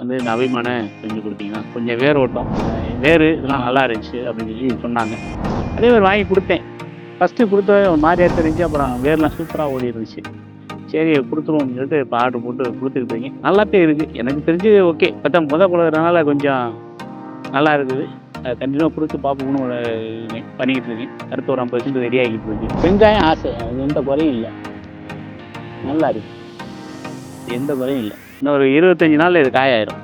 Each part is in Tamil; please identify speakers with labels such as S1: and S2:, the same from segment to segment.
S1: வந்து இந்த அபிமான செஞ்சு கொடுத்தீங்கன்னா கொஞ்சம் வேர் ஓட்டம் வேறு இதெல்லாம் நல்லா இருந்துச்சு அப்படின்னு சொல்லி சொன்னாங்க. அதே மாதிரி வாங்கி கொடுத்தேன். ஃபஸ்ட்டு கொடுத்த ஒரு மாதிரியாக தெரிஞ்சு, அப்புறம் வேர்லாம் சூப்பராக ஓடி இருந்துச்சு. சரி கொடுத்துருவோம்னு சொல்லிட்டு இப்போ ஆர்டர் போட்டு கொடுத்துக்கிட்டீங்க. நல்லாத்தே இருக்குது. எனக்கு தெரிஞ்சு ஓகே. பார்த்தா குழந்தைனால கொஞ்சம் நல்லா இருக்குது. கண்டினியூவாக கொடுத்து பார்ப்போம்னு ஒரு பண்ணிக்கிட்டு இருக்கேன். அடுத்து ஒரு 50% ரெடி ஆகிட்டு இருக்கு. வெங்காயம் ஆசை, அது எந்த குறையும் இல்லை, நல்லா இருக்குது, எந்த குறையும் இல்லை. இன்னும் ஒரு 25 நாளில் இது காயாயிரும்.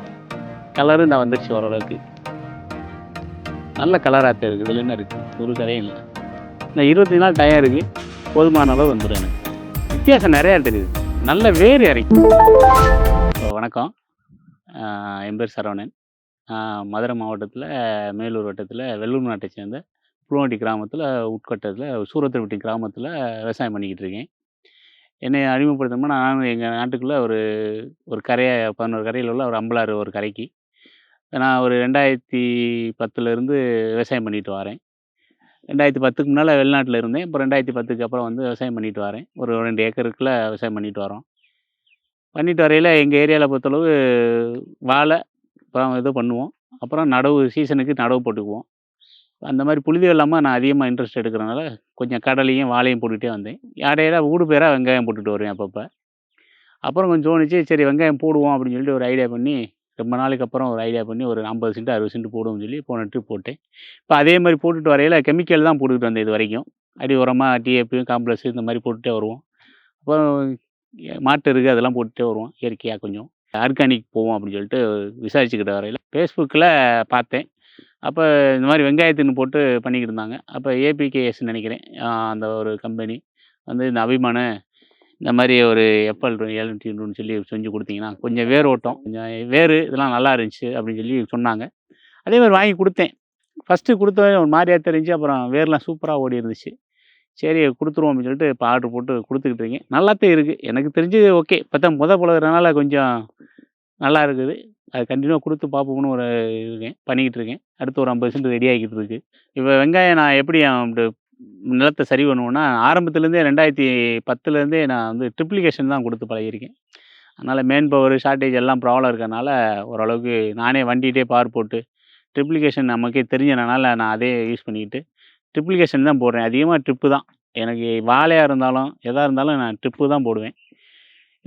S1: கலரும் நான் வந்துருச்சு ஓரளவுக்கு, நல்ல கலராக இருக்குது. இதில் என்ன இருக்குது, ஒரு கரையும் இல்லை. இன்னும் 25 நாள் டயம் இருக்குது, போதுமான அளவு வந்துடும். எனக்கு வித்தியாசம் நிறையா தெரியுது, நல்ல வேறு இறக்கும். வணக்கம், என் பேர் சரவணன். மதுரை மாவட்டத்தில் மேலூர் வட்டத்தில் வெள்ளூர் நாட்டை சேர்ந்த புலுவண்டி கிராமத்தில் உட்கட்டத்தில் சூரத்திருப்பட்டி கிராமத்தில் விவசாயம் பண்ணிக்கிட்டு இருக்கேன். என்னை அறிமுகப்படுத்தணும்னா, நான் எங்கள் நாட்டுக்குள்ளே ஒரு கரையை 11 கரையில் உள்ள ஒரு அம்பலாறு ஒரு கரைக்கு நான் ஒரு 2010லேருந்து விவசாயம் பண்ணிட்டு வரேன். 2010க்கு முன்னால் வெளிநாட்டில் இருந்தேன். இப்போ 2010க்கு அப்புறம் வந்து விவசாயம் பண்ணிட்டு வரேன். ஒரு 2 ஏக்கருக்குள்ள விவசாயம் பண்ணிட்டு வரோம். பண்ணிட்டு வரையில் எங்கள் ஏரியாவில் பொறுத்தளவு வாழை அப்புறம் இது பண்ணுவோம். அப்புறம் நடவு சீசனுக்கு நடவு போட்டுக்குவோம். அந்த மாதிரி புழுதி இல்லாமல் நான் அதிகமாக இன்ட்ரெஸ்ட் எடுக்கிறனால கொஞ்சம் கடலையும் வாழையும் போட்டுகிட்டே வந்தேன். இடையில ஊடு பேராக வெங்காயம் போட்டுட்டு வருவேன் அப்பப்போ. அப்புறம் கொஞ்சம் தோணுச்சு, சரி வெங்காயம் போடுவோம் அப்படின்னு சொல்லிட்டு ஒரு ஐடியா பண்ணி, ரொம்ப நாளைக்கு அப்புறம் ஒரு ஐடியா பண்ணி ஒரு 50 சென்ட் 60 சென்ட் போடுவோம்னு சொல்லி போன ட்ரிப் போட்டேன். இப்போ அதே மாதிரி போட்டுட்டு வரையில் கெமிக்கல் தான் போட்டுக்கிட்டு வந்தேன் இது வரைக்கும். அடி உரமாக டிஏபியும் காம்ப்ளெக்ஸ் இந்த மாதிரி போட்டுகிட்டே வருவோம். அப்புறம் மாட்டு இருக்குது, அதெல்லாம் போட்டுகிட்டே வருவோம். இயற்கையாக கொஞ்சம் ஆர்கானிக் போவோம் அப்படின்னு சொல்லிட்டு விசாரிச்சுக்கிட்ட வரையில் ஃபேஸ்புக்கில் பார்த்தேன். அப்போ இந்த மாதிரி வெங்காயத்தின்னு போட்டு பண்ணிக்கிட்டு இருந்தாங்க. அப்போ ஏபிகேஎஸ்ன்னு நினைக்கிறேன், அந்த ஒரு கம்பெனி வந்து இந்த அபிமான இந்த மாதிரி ஒரு FL 700 சொல்லி செஞ்சு கொடுத்தீங்கன்னா கொஞ்சம் வேர் ஓட்டம், கொஞ்சம் வேறு இதெல்லாம் நல்லா இருந்துச்சு அப்படின்னு சொல்லி சொன்னாங்க. அதே மாதிரி வாங்கி கொடுத்தேன். ஃபஸ்ட்டு கொடுத்த ஒரு மாதிரியாக தெரிஞ்சு, அப்புறம் வேர்லாம் சூப்பராக ஓடி இருந்துச்சு. சரி கொடுத்துருவோம் அப்படின்னு சொல்லிட்டு இப்போ ஆர்டர் போட்டு கொடுத்துக்கிட்டு இருக்கேன். நல்லாத்தான் இருக்குது. எனக்கு தெரிஞ்சு ஓகே. பார்த்தா புழகிறனால கொஞ்சம் நல்லா இருக்குது. அது கண்டினியூவாக கொடுத்து பார்ப்போம்னு ஒரு இருக்கேன், பண்ணிக்கிட்டு இருக்கேன். அடுத்து ஒரு 50 சென்ட் ரெடி ஆகிக்கிட்டு இருக்குது. இப்போ வெங்காயம் நான் எப்படி நிலத்தை சரி பண்ணுவேன்னா, ஆரம்பத்துலேருந்தே 2010லேருந்தே நான் வந்து ட்ரிப்ளிகேஷன் தான் கொடுத்து பழகியிருக்கேன். அதனால் மேன் பவர் ஷார்ட்டேஜ் எல்லாம் ப்ராப்ளம் இருக்கறனால ஓரளவுக்கு நானே வண்டிகிட்டே பார் போட்டு ட்ரிப்ளிகேஷன் நமக்கே தெரிஞ்சனால நான் அதே யூஸ் பண்ணிக்கிட்டு ட்ரிப்ளிகேஷன் தான் போடுறேன். அதிகமாக ட்ரிப்பு தான். எனக்கு வாழையாக இருந்தாலும் எதாக இருந்தாலும் நான் ட்ரிப்பு தான் போடுவேன்.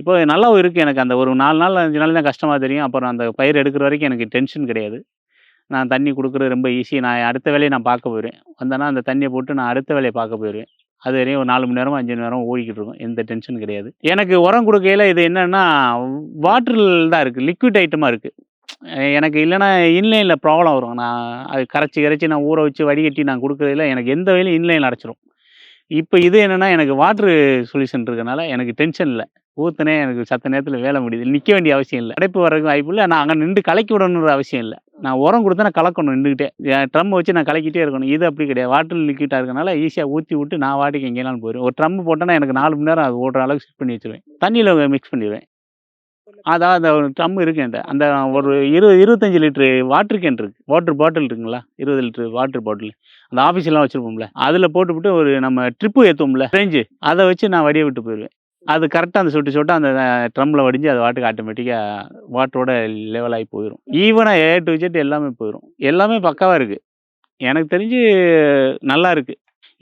S1: இப்போ நல்லாவும் இருக்குது. எனக்கு அந்த ஒரு 4 நாள் 5 நாள் தான் கஷ்டமாக தெரியும். அப்புறம் அந்த பயிர் எடுக்கிற வரைக்கும் எனக்கு டென்ஷன் கிடையாது. நான் தண்ணி கொடுக்குறது ரொம்ப ஈஸி. நான் அடுத்த வேலையை நான் பார்க்க போயிடுவேன். வந்தேன்னா அந்த தண்ணியை போட்டு நான் அடுத்த வேலையை பார்க்க போயிடுவேன். அது வரையும் ஒரு 4 மணி நேரமோ 5 மணி நேரமோ ஓடிக்கிட்டு இருக்கும். எந்த டென்ஷனும் கிடையாது. எனக்கு உரம் கொடுக்கையில இது என்னென்னா, வாட்டரில் தான் இருக்குது, லிக்விட் ஐட்டமாக இருக்குது. எனக்கு இல்லைன்னா இன்லைனில் ப்ராப்ளம் வரும். நான் அது கரைச்சி நான் ஊற வச்சு வடிகட்டி நான் கொடுக்குறதில எனக்கு எந்த வேலையும் இன்லைனில் அடைச்சிரும். இப்போ இது என்னென்னா, எனக்கு வாட்ரு சொல்யூஷன் இருக்கனால எனக்கு டென்ஷன் இல்லை. ஊற்றுனே எனக்கு சத்த நேரத்தில் வேலை முடியுது. நிற்க வேண்டிய அவசியம் இல்லை. அடைப்பு வர்றதுக்கு வாய்ப்பு இல்லை. நான் அங்கே நின்று கலக்கி விடணுன்ற அவசியம் இல்லை. நான் உரம் கொடுத்தா நான் கலக்கணும் நின்றுக்கிட்டே. ட்ரம் வச்சு நான் கலக்கிட்டே இருக்கணும். இது அப்படி கிடையாது. வாட்டர் லிக்விட்டாக இருக்கனால ஈஸியாக ஊற்றி விட்டு நான் வாட்டுக்கு எங்கேனாலும் போயிடுவேன். ஒரு ட்ரம் போட்டேன்னா எனக்கு 4 மணி நேரம் அது ஓடுற அளவுக்கு செட் பண்ணி வச்சுருவேன். தண்ணியில் மிக்ஸ் பண்ணிடுவேன். அதான் அந்த ஒரு ட்ரம் இருக்குது என்கிட்ட. அந்த ஒரு 25 லிட்ரு வாட்டர் கேன் இருக்குது. வாட்டர் பாட்டில் இருக்குங்களா, 20 லிட்ரு வாட்டர் பாட்டில் அந்த ஆஃபீஸ்லாம் வச்சுருப்போம்ல, அதில் போட்டுவிட்டு ஒரு நம்ம ட்ரிப்பு ஏற்றுவோம்ல ரேஞ்சு, அதை வச்சு நான் வடிய விட்டு போயிடுவேன். அது கரெக்டாக அந்த சொட்டு அந்த ட்ரம்மில் வடிஞ்சு அது வாட்டுக்கு ஆட்டோமேட்டிக்காக வாட்டரோட லெவலாகி போயிடும். ஈவனாக A to Z எல்லாமே போயிடும். எல்லாமே பக்காவாக இருக்குது. எனக்கு தெரிஞ்சு நல்லா இருக்குது.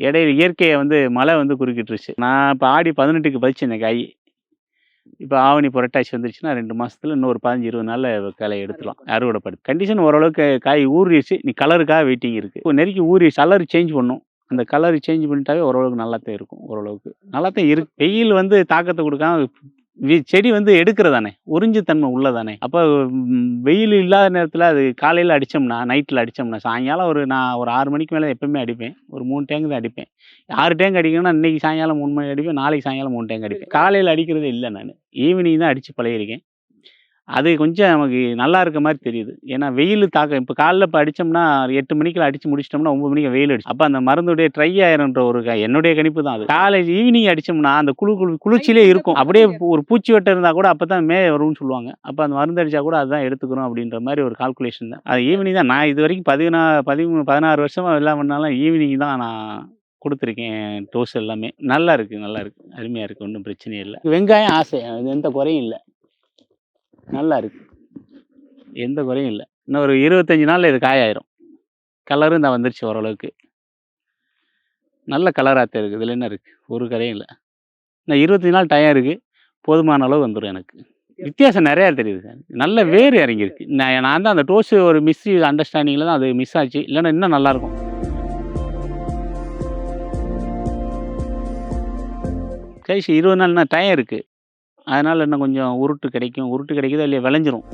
S1: இடையில இயற்கையை வந்து மழை வந்து குறுக்கிட்டுருச்சு. நான் இப்போ ஆடி 18க்கு பதிச்சேன் காய். இப்போ ஆவணி புரட்டாசி வந்துருச்சுன்னா 2 மாதத்துல இன்னும் ஒரு 15 20 நாளில் காயை எடுத்துலாம், அறுவடை படுது. கண்டிஷன் ஓரளவுக்கு காய் ஊறிடுச்சு. நீ கலருக்காக வெயிட்டிங் இருக்குது. இப்போ நெருக்கி ஊறிடுச்சு. கலர் சேஞ்ச் பண்ணும். அந்த கலர் சேஞ்ச் பண்ணிட்டாவே ஓரளவுக்கு நல்லாத்தான் இருக்கும். ஓரளவுக்கு நல்லாத்தான் இருக்கு. வெயில் வந்து தாக்கத்தை கொடுக்காம செடி வந்து எடுக்கிறதானே, உறிஞ்சு தன்மை உள்ளதானே. அப்போ வெயில் இல்லாத நேரத்தில் அது காலையில் அடித்தோம்னா, நைட்டில் அடித்தோம்னா, சாயங்காலம் நான் ஒரு 6 மணிக்கு மேலே எப்போவுமே அடிப்பேன். ஒரு 3 டேங்கு தான் அடிப்பேன். 6 டேங்க் அடிக்கணும்னா இன்றைக்கி சாயங்காலம் 3 மணி அடிப்பேன், நாளைக்கு சாயங்காலம் 3 டேங்க் அடிப்பேன். காலையில் அடிக்கிறதே இல்லை. நான் ஈவினிங் தான் அடித்து பழகிருக்கேன். அது கொஞ்சம் நமக்கு நல்லா இருக்க மாதிரி தெரியுது. ஏன்னா வெயில் தாக்கம் இப்போ காலைல இப்போ அடித்தோம்னா 8 மணிக்கெல்லாம் அடித்து முடிச்சிட்டோம்னா 9 மணிக்கு வெயில் அடிச்சு, அப்போ அந்த மருந்துடைய ட்ரை ஆயிரும்ன்ற ஒரு என்னுடைய கணிப்பு தான் அது. காலேஜ் ஈவினிங் அடித்தோம்னா அந்த குளிர்ச்சியிலே இருக்கும். அப்படியே ஒரு பூச்சி வெட்டம் இருந்தால் கூட அப்போ தான் வரும்னு சொல்லுவாங்க. அப்போ அந்த மருந்து அடித்தா கூட அதுதான் எடுத்துக்கிறோம் அப்படின்ற மாதிரி ஒரு கால்குலேஷன் தான். அது ஈவினிங் தான். நான் இது வரைக்கும் 16 வருஷமாக எல்லாம் பண்ணாலும் ஈவினிங் தான் நான் கொடுத்துருக்கேன். டோஸ் எல்லாமே நல்லா இருக்குது, அருமையாக இருக்குது, ஒன்றும் பிரச்சனையே இல்லை. வெங்காயம் ஆசை, அது எந்த குறையும் இல்லை, நல்லா இருக்குது. எந்த குறையும் இல்லை. இன்னும் ஒரு 25 நாளில் இது காயாயிரும். கலரும் இந்த வந்துருச்சு ஓரளவுக்கு. நல்ல கலராக இருக்குது. இதில் என்ன இருக்குது, ஒரு கரையும் இல்லை. இன்னும் 25 நாள் டைம் இருக்குது. போதுமான அளவு வந்துடும் எனக்கு. வித்தியாசம் நிறையா தெரியுது சார். நல்ல வேர் இறங்கியிருக்கு. நான் தான் அந்த டோஸு ஒரு அண்டர்ஸ்டாண்டிங்கில் தான் அது மிஸ் ஆச்சு. இல்லைன்னா இன்னும் நல்லாயிருக்கும். கழிச்சு 20 நாள்னா டைம் இருக்குது. அதனால் இன்னும் கொஞ்சம் உருட்டு கிடைக்கும். உருட்டு கிடைக்குதோ இல்லையா, விளைஞ்சிரும்.